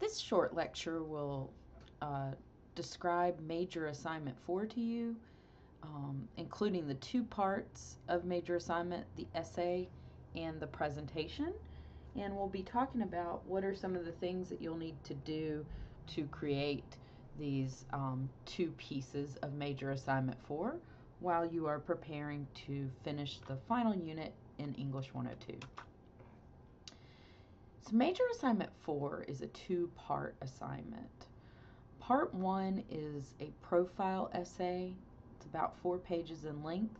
This short lecture will uh, describe Major Assignment 4 to you, including the two parts of Major Assignment, the essay and the presentation. And we'll be talking about what are some of the things that you'll need to do to create these two pieces of Major Assignment 4 while you are preparing to finish the final unit in English 102. So Major Assignment 4 is a two-part assignment. Part 1 is a profile essay. It's about 4 pages in length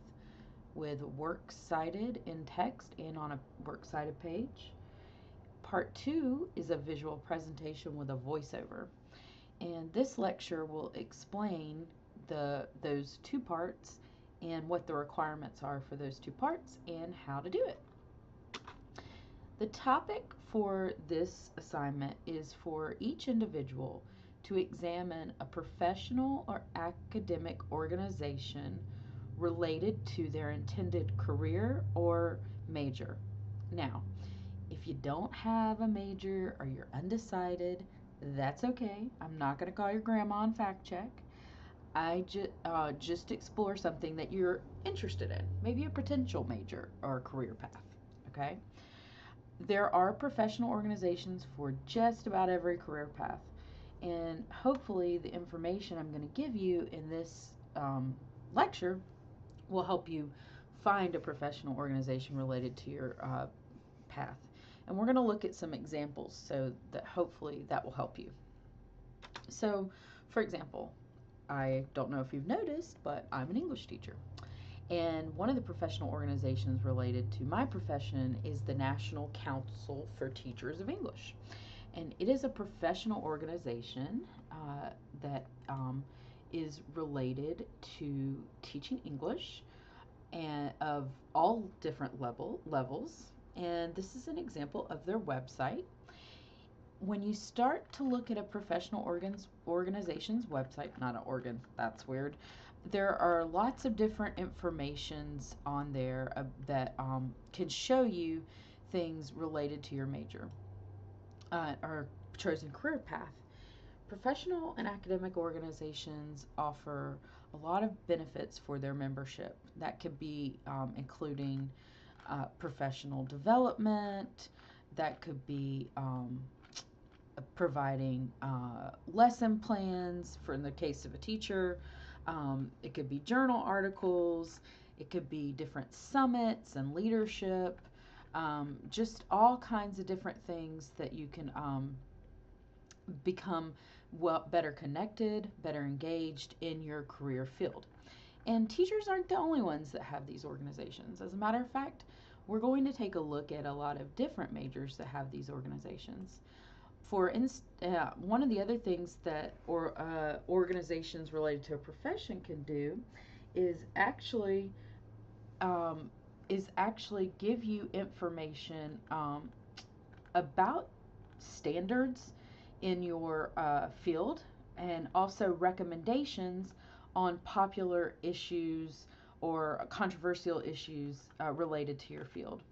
with works cited in text and on a works cited page. Part 2 is a visual presentation with a voiceover. And this lecture will explain those two parts and what the requirements are for those two parts and how to do it. The topic for this assignment is for each individual to examine a professional or academic organization related to their intended career or major. Now, if you don't have a major or you're undecided, that's okay. I'm not going to call your grandma and fact check. I just explore something that you're interested in, maybe a potential major or career path, okay? There are professional organizations for just about every career path, and hopefully the information I'm going to give you in this lecture will help you find a professional organization related to your path. And we're going to look at some examples so that hopefully that will help you. So, for example, I don't know if you've noticed, but I'm an English teacher. And one of the professional organizations related to my profession is the National Council for Teachers of English. And it is a professional organization that is related to teaching English and of all different levels. And this is an example of their website. When you start to look at a professional organization's website, not an organ, that's weird, there are lots of different informations on there that can show you things related to your major or chosen career path. Professional and academic organizations offer a lot of benefits for their membership. That could be including professional development, that could be providing lesson plans for in the case of a teacher. It could be journal articles, it could be different summits and leadership, just all kinds of different things that you can become better connected, better engaged in your career field. And teachers aren't the only ones that have these organizations. As a matter of fact, we're going to take a look at a lot of different majors that have these organizations. One of the other things that organizations related to a profession can do is actually give you information about standards in your field, and also recommendations on popular issues or controversial issues related to your field.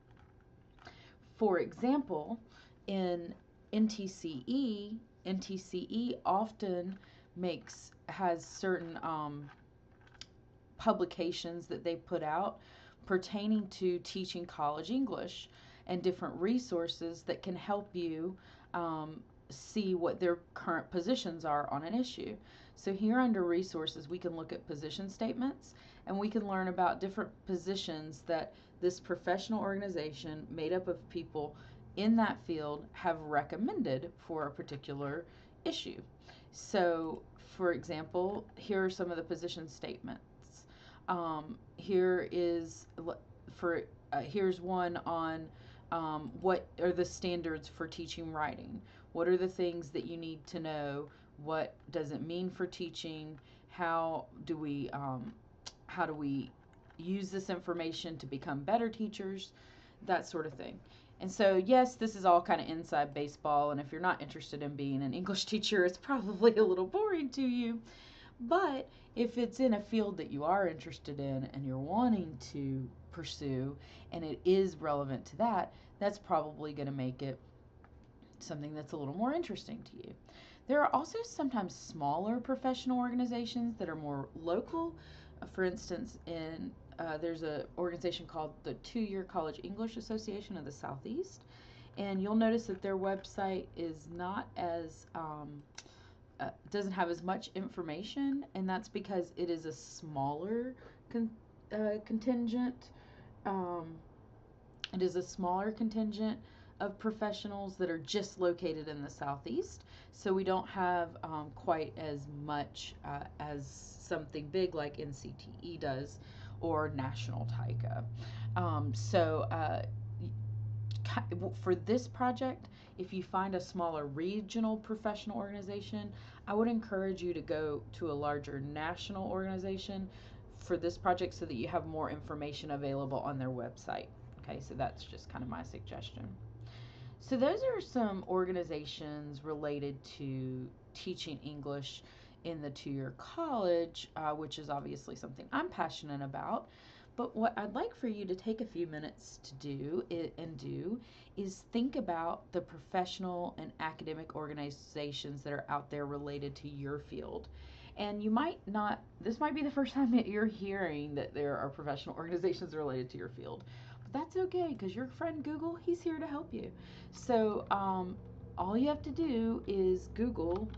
For example, in NTCE often has certain publications that they put out pertaining to teaching college English and different resources that can help you see what their current positions are on an issue. So here under resources, we can look at position statements, and we can learn about different positions that this professional organization made up of people in that field have recommended for a particular issue. So, for example, here are some of the position statements. Here's one on what are the standards for teaching writing. What are the things that you need to know? What does it mean for teaching? How do we use this information to become better teachers? That sort of thing. And so, yes, this is all kind of inside baseball, and if you're not interested in being an English teacher, it's probably a little boring to you. But if it's in a field that you are interested in and you're wanting to pursue, and it is relevant to that, that's probably going to make it something that's a little more interesting to you. There are also sometimes smaller professional organizations that are more local. For instance, there's an organization called the Two-Year College English Association of the Southeast, and you'll notice that their website is not as doesn't have as much information, and that's because it is a smaller contingent. Um, it is a smaller contingent of professionals that are just located in the Southeast, so we don't have quite as much as something big like NCTE does or National TICA. For this project, if you find a smaller regional professional organization, I would encourage you to go to a larger national organization for this project so that you have more information available on their website. Okay, so that's just kind of my suggestion. So those are some organizations related to teaching English in the two-year college, which is obviously something I'm passionate about. But what I'd like for you to take a few minutes to do is think about the professional and academic organizations that are out there related to your field. And you might not, this might be the first time that you're hearing that there are professional organizations related to your field. But that's okay, because your friend Google, he's here to help you. So all you have to do is Google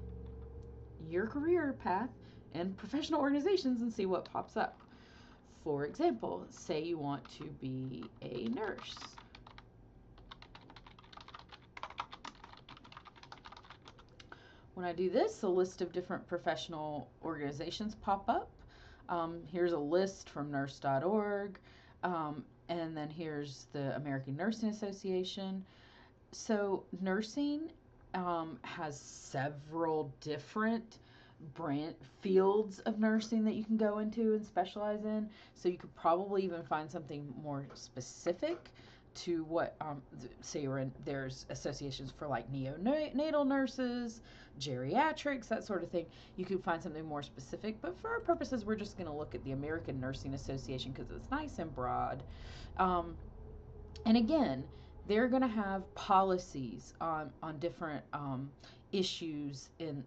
your career path and professional organizations and see what pops up. For example, say you want to be a nurse. When I do this, a list of different professional organizations pop up. Here's a list from nurse.org, and then here's the American Nursing Association. So nursing has several different fields of nursing that you can go into and specialize in. So you could probably even find something more specific to what, say there's associations for like neonatal nurses, geriatrics, that sort of thing. You could find something more specific, but for our purposes, we're just going to look at the American Nursing Association because it's nice and broad. And again, they're going to have policies on different issues in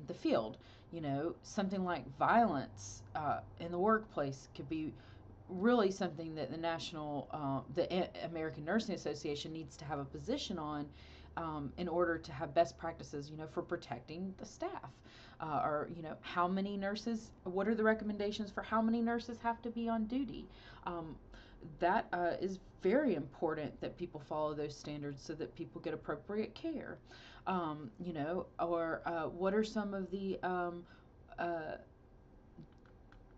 the field. You know, something like violence in the workplace could be really something that the American Nursing Association needs to have a position on in order to have best practices, you know, for protecting the staff. Or, you know, how many nurses, what are the recommendations for how many nurses have to be on duty? That is very important that people follow those standards so that people get appropriate care. You know, or what are some of the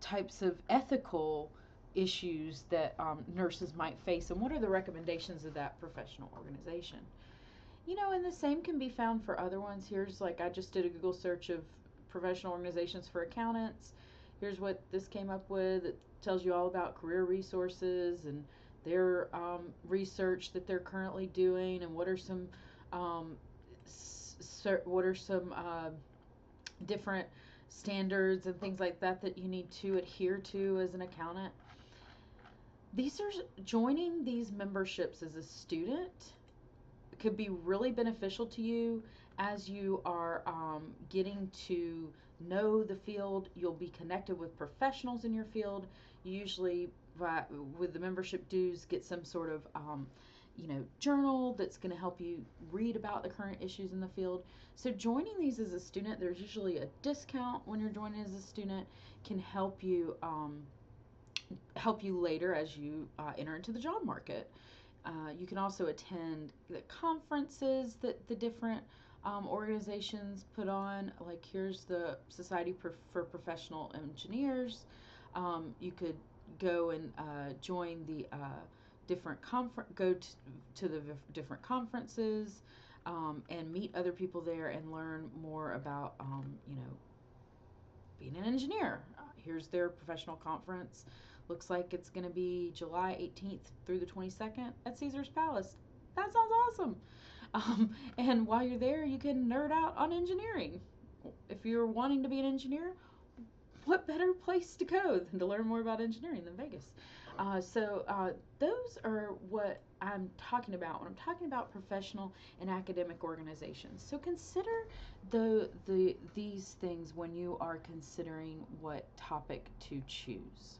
types of ethical issues that nurses might face, and what are the recommendations of that professional organization? You know, and the same can be found for other ones. Here's, like, I just did a Google search of professional organizations for accountants. Here's what this came up with. It tells you all about career resources and their research that they're currently doing, and what are some different standards and things like that that you need to adhere to as an accountant. Joining these memberships as a student could be really beneficial to you as you are getting to know the field. You'll be connected with professionals in your field. You usually, with the membership dues, get some sort of you know, journal that's going to help you read about the current issues in the field. So joining these as a student, there's usually a discount when you're joining as a student, can help you later as you enter into the job market. You can also attend the conferences that the different organizations put on. Like, here's the Society for Professional Engineers. You could go and join the different to the different conferences and meet other people there and learn more about you know, being an engineer. Here's their professional conference. Looks like it's going to be July 18th through the 22nd at Caesar's Palace. That sounds awesome. And while you're there, you can nerd out on engineering. If you're wanting to be an engineer, what better place to go than to learn more about engineering than Vegas? So those are what I'm talking about when I'm talking about professional and academic organizations. So consider these things when you are considering what topic to choose.